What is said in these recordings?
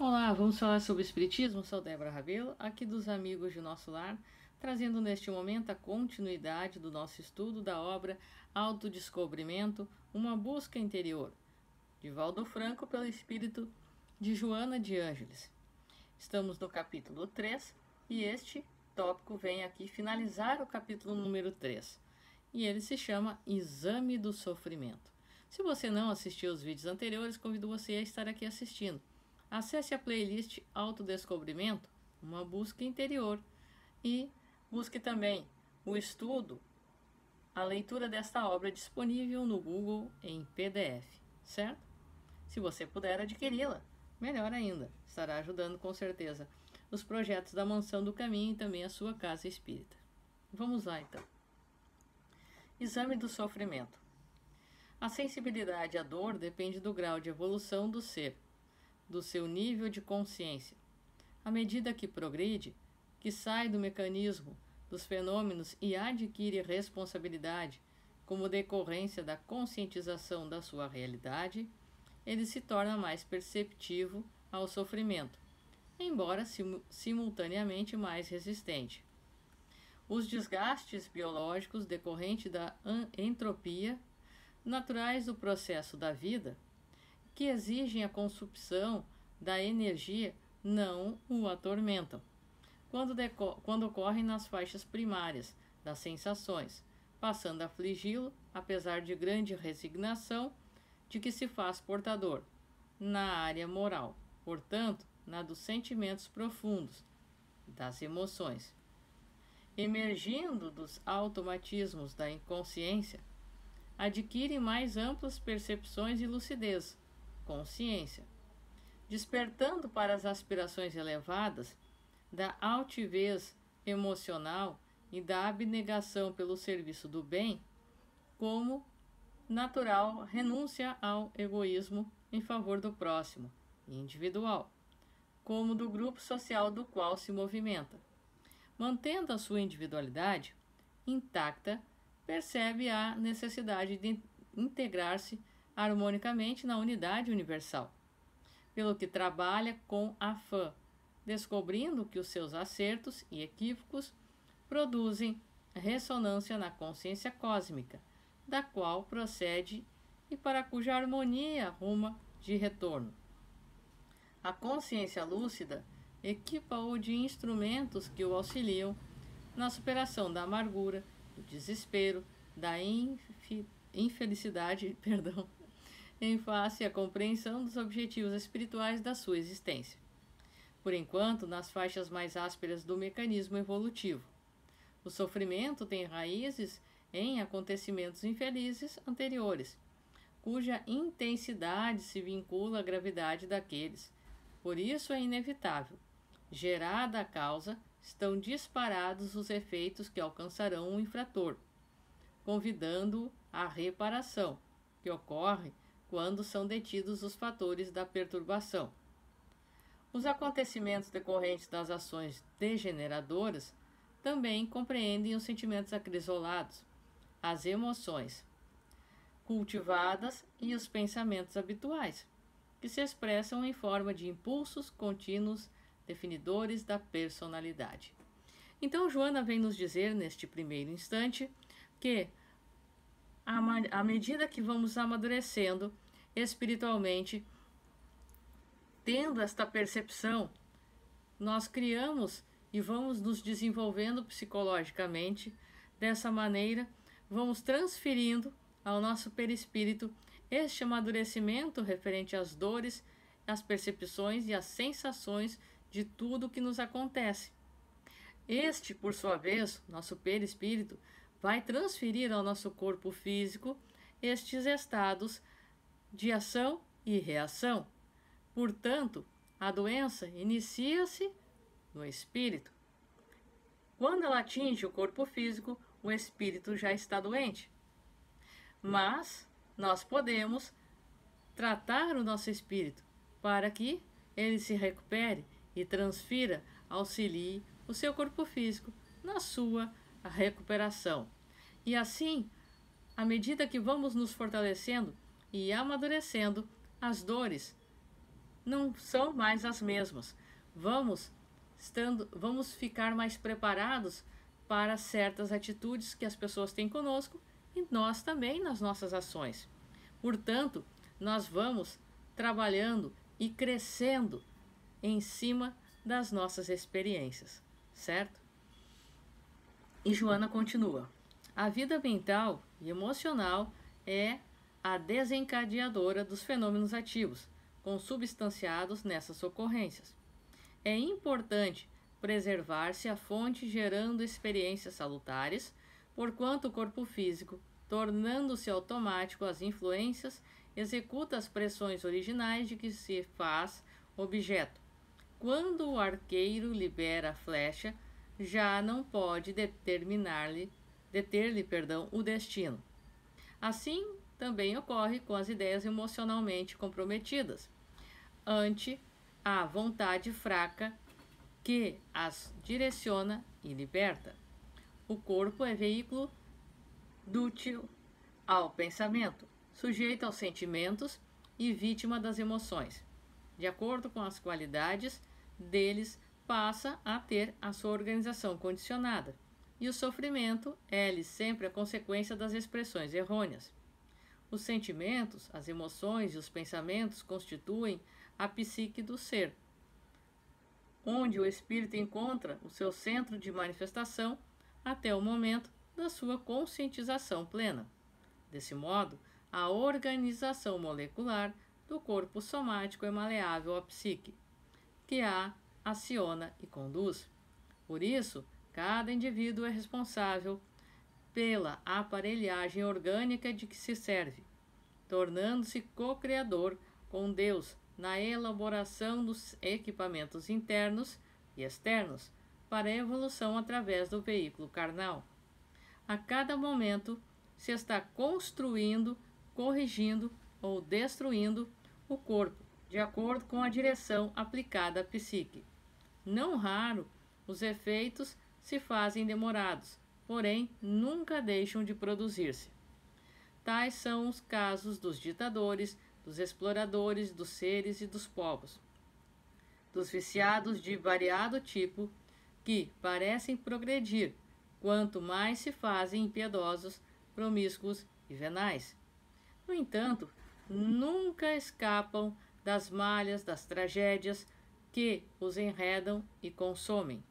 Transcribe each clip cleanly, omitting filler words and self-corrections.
Olá, vamos falar sobre Espiritismo? Sou Débora Rabelo, aqui dos Amigos de Nosso Lar, trazendo neste momento a continuidade do nosso estudo da obra Autodescobrimento, uma busca interior, de Valdo Franco pelo espírito de Joana de Ângeles. Estamos no capítulo 3 e este tópico vem aqui finalizar o capítulo número 3. E ele se chama Exame do Sofrimento. Se você não assistiu os vídeos anteriores, convido você a estar aqui assistindo. Acesse a playlist Autodescobrimento, uma busca interior, e busque também o estudo, a leitura desta obra disponível no Google em PDF, certo? Se você puder adquiri-la, melhor ainda, estará ajudando com certeza os projetos da Mansão do Caminho e também a sua casa espírita. Vamos lá então. Exame do sofrimento. A sensibilidade à dor depende do grau de evolução do ser, do seu nível de consciência. À medida que progride, que sai do mecanismo dos fenômenos e adquire responsabilidade como decorrência da conscientização da sua realidade, ele se torna mais perceptivo ao sofrimento, embora simultaneamente mais resistente. Os desgastes biológicos decorrentes da entropia, naturais do processo da vida, que exigem a consumpção da energia, não o atormentam, quando ocorrem nas faixas primárias das sensações, passando a afligi-lo, apesar de grande resignação de que se faz portador, na área moral, portanto, na dos sentimentos profundos, das emoções. Emergindo dos automatismos da inconsciência, adquire mais amplas percepções e lucidez, consciência, despertando para as aspirações elevadas da altivez emocional e da abnegação pelo serviço do bem, como natural renúncia ao egoísmo em favor do próximo, individual, como do grupo social do qual se movimenta. Mantendo a sua individualidade intacta, percebe a necessidade de integrar-se harmonicamente na unidade universal, pelo que trabalha com afã, descobrindo que os seus acertos e equívocos produzem ressonância na consciência cósmica, da qual procede e para cuja harmonia arruma de retorno. A consciência lúcida equipa-o de instrumentos que o auxiliam na superação da amargura, do desespero, da infelicidade, em face à compreensão dos objetivos espirituais da sua existência. Por enquanto, nas faixas mais ásperas do mecanismo evolutivo. O sofrimento tem raízes em acontecimentos infelizes anteriores, cuja intensidade se vincula à gravidade daqueles. Por isso é inevitável. Gerada a causa, estão disparados os efeitos que alcançarão o infrator, convidando-o à reparação, que ocorre quando são detidos os fatores da perturbação. Os acontecimentos decorrentes das ações degeneradoras também compreendem os sentimentos acrisolados, as emoções cultivadas e os pensamentos habituais, que se expressam em forma de impulsos contínuos definidores da personalidade. Então, Joana vem nos dizer, neste primeiro instante, que à medida que vamos amadurecendo espiritualmente, tendo esta percepção, nós criamos e vamos nos desenvolvendo psicologicamente. Dessa maneira, vamos transferindo ao nosso perispírito este amadurecimento referente às dores, às percepções e às sensações de tudo o que nos acontece. Este, por sua vez, nosso perispírito, vai transferir ao nosso corpo físico estes estados de ação e reação. Portanto, a doença inicia-se no espírito. Quando ela atinge o corpo físico, o espírito já está doente. Mas nós podemos tratar o nosso espírito para que ele se recupere e transfira, auxilie o seu corpo físico na sua recuperação. E assim, à medida que vamos nos fortalecendo e amadurecendo, as dores não são mais as mesmas. Vamos ficar mais preparados para certas atitudes que as pessoas têm conosco e nós também nas nossas ações. Portanto, nós vamos trabalhando e crescendo em cima das nossas experiências, certo? E Joana continua: a vida mental e emocional é a desencadeadora dos fenômenos ativos, consubstanciados nessas ocorrências. É importante preservar-se a fonte gerando experiências salutares, porquanto o corpo físico, tornando-se automático as influências, executa as pressões originais de que se faz objeto. Quando o arqueiro libera a flecha, já não pode deter-lhe o destino. Assim, também ocorre com as ideias emocionalmente comprometidas, ante a vontade fraca que as direciona e liberta. O corpo é veículo dútil ao pensamento, sujeito aos sentimentos e vítima das emoções. De acordo com as qualidades deles, passa a ter a sua organização condicionada, e o sofrimento é-lhe sempre a consequência das expressões errôneas. Os sentimentos, as emoções e os pensamentos constituem a psique do ser, onde o espírito encontra o seu centro de manifestação até o momento da sua conscientização plena. Desse modo, a organização molecular do corpo somático é maleável à psique, que a aciona e conduz. Por isso, cada indivíduo é responsável pela aparelhagem orgânica de que se serve, tornando-se co-criador com Deus na elaboração dos equipamentos internos e externos para a evolução através do veículo carnal. A cada momento se está construindo, corrigindo ou destruindo o corpo, de acordo com a direção aplicada à psique. Não raro, os efeitos se fazem demorados, porém nunca deixam de produzir-se. Tais são os casos dos ditadores, dos exploradores, dos seres e dos povos, dos viciados de variado tipo, que parecem progredir quanto mais se fazem impiedosos, promíscuos e venais. No entanto, nunca escapam das malhas das tragédias que os enredam e consomem.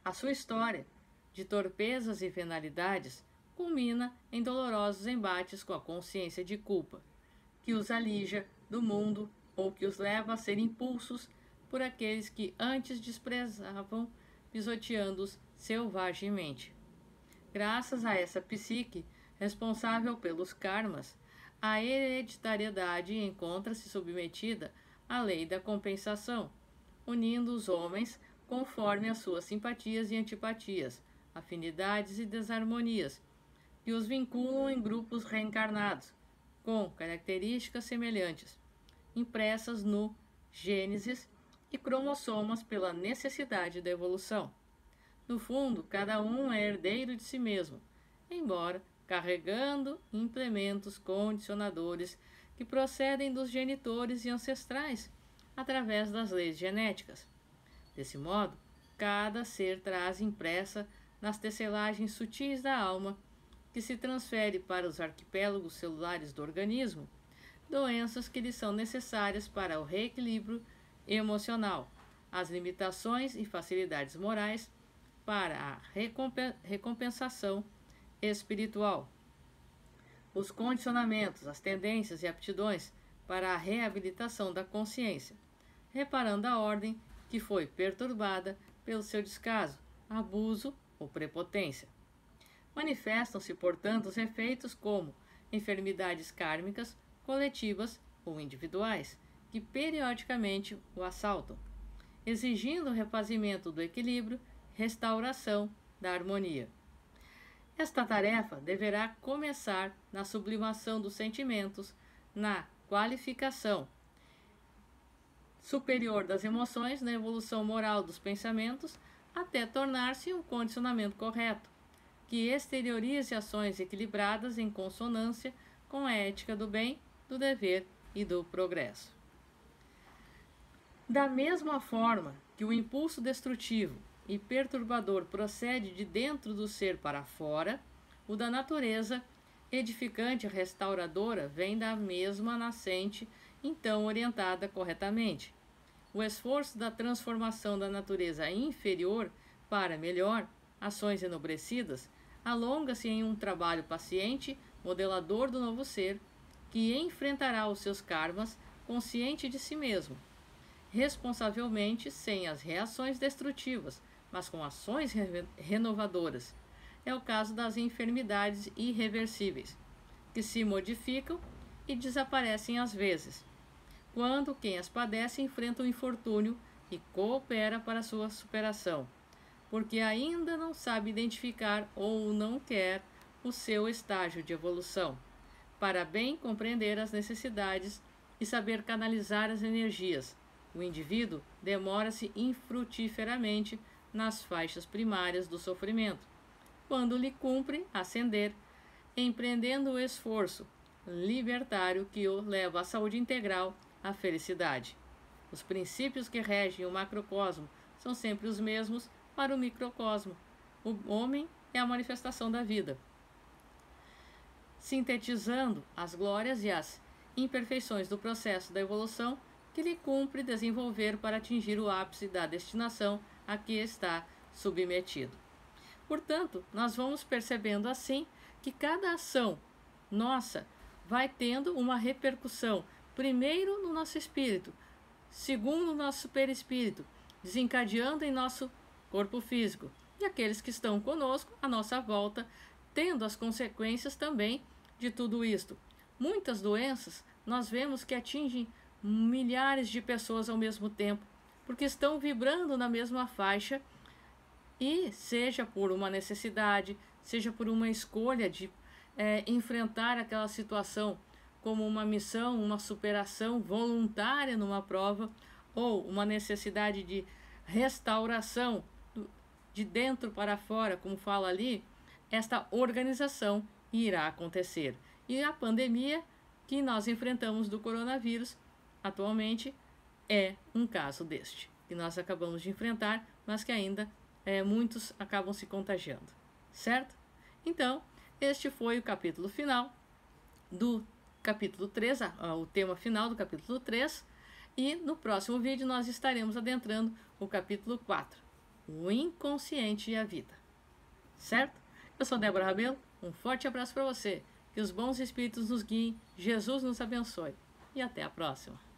A sua história, de torpezas e venalidades, culmina em dolorosos embates com a consciência de culpa, que os alija do mundo ou que os leva a ser impulsos por aqueles que antes desprezavam, pisoteando-os selvagemente. Graças a essa psique, responsável pelos karmas, a hereditariedade encontra-se submetida à lei da compensação, unindo os homens conforme as suas simpatias e antipatias, afinidades e desarmonias, que os vinculam em grupos reencarnados, com características semelhantes, impressas no Gênesis e cromossomas pela necessidade da evolução. No fundo, cada um é herdeiro de si mesmo, embora carregando implementos condicionadores que procedem dos genitores e ancestrais através das leis genéticas. Desse modo, cada ser traz impressa nas tecelagens sutis da alma, que se transfere para os arquipélagos celulares do organismo, doenças que lhe são necessárias para o reequilíbrio emocional, as limitações e facilidades morais para a recompensação espiritual, os condicionamentos, as tendências e aptidões para a reabilitação da consciência, reparando a ordem que foi perturbada pelo seu descaso, abuso ou prepotência. Manifestam-se, portanto, os efeitos como enfermidades kármicas, coletivas ou individuais, que periodicamente o assaltam, exigindo o refazimento do equilíbrio, restauração da harmonia. Esta tarefa deverá começar na sublimação dos sentimentos, na qualificação superior das emoções, na evolução moral dos pensamentos, até tornar-se um condicionamento correto, que exteriorize ações equilibradas em consonância com a ética do bem, do dever e do progresso. Da mesma forma que o impulso destrutivo e perturbador procede de dentro do ser para fora, o da natureza edificante e restauradora vem da mesma nascente, então orientada corretamente. O esforço da transformação da natureza inferior para melhor, ações enobrecidas, alonga-se em um trabalho paciente, modelador do novo ser, que enfrentará os seus karmas consciente de si mesmo, responsavelmente sem as reações destrutivas, mas com ações renovadoras. É o caso das enfermidades irreversíveis, que se modificam e desaparecem às vezes, quando quem as padece enfrenta o infortúnio e coopera para sua superação, porque ainda não sabe identificar ou não quer o seu estágio de evolução, para bem compreender as necessidades e saber canalizar as energias. O indivíduo demora-se infrutíferamente nas faixas primárias do sofrimento, quando lhe cumpre ascender, empreendendo o esforço libertário que o leva à saúde integral, à felicidade. Os princípios que regem o macrocosmo são sempre os mesmos para o microcosmo. O homem é a manifestação da vida, sintetizando as glórias e as imperfeições do processo da evolução que lhe cumpre desenvolver para atingir o ápice da destinação a que está submetido. Portanto, nós vamos percebendo assim que cada ação nossa vai tendo uma repercussão, primeiro no nosso espírito, segundo no nosso perispírito, desencadeando em nosso corpo físico, e aqueles que estão conosco à nossa volta, tendo as consequências também de tudo isto. Muitas doenças nós vemos que atingem milhares de pessoas ao mesmo tempo, porque estão vibrando na mesma faixa, e seja por uma necessidade, seja por uma escolha de enfrentar aquela situação como uma missão, uma superação voluntária numa prova, ou uma necessidade de restauração de dentro para fora, como fala ali, esta organização irá acontecer. E a pandemia que nós enfrentamos do coronavírus atualmente é um caso deste, que nós acabamos de enfrentar, mas que ainda muitos acabam se contagiando, certo? Então, este foi o capítulo final do capítulo 3, o tema final do capítulo 3, e no próximo vídeo nós estaremos adentrando o capítulo 4, o inconsciente e a vida, certo? Eu sou Débora Rabelo, um forte abraço para você, que os bons espíritos nos guiem, Jesus nos abençoe, e até a próxima.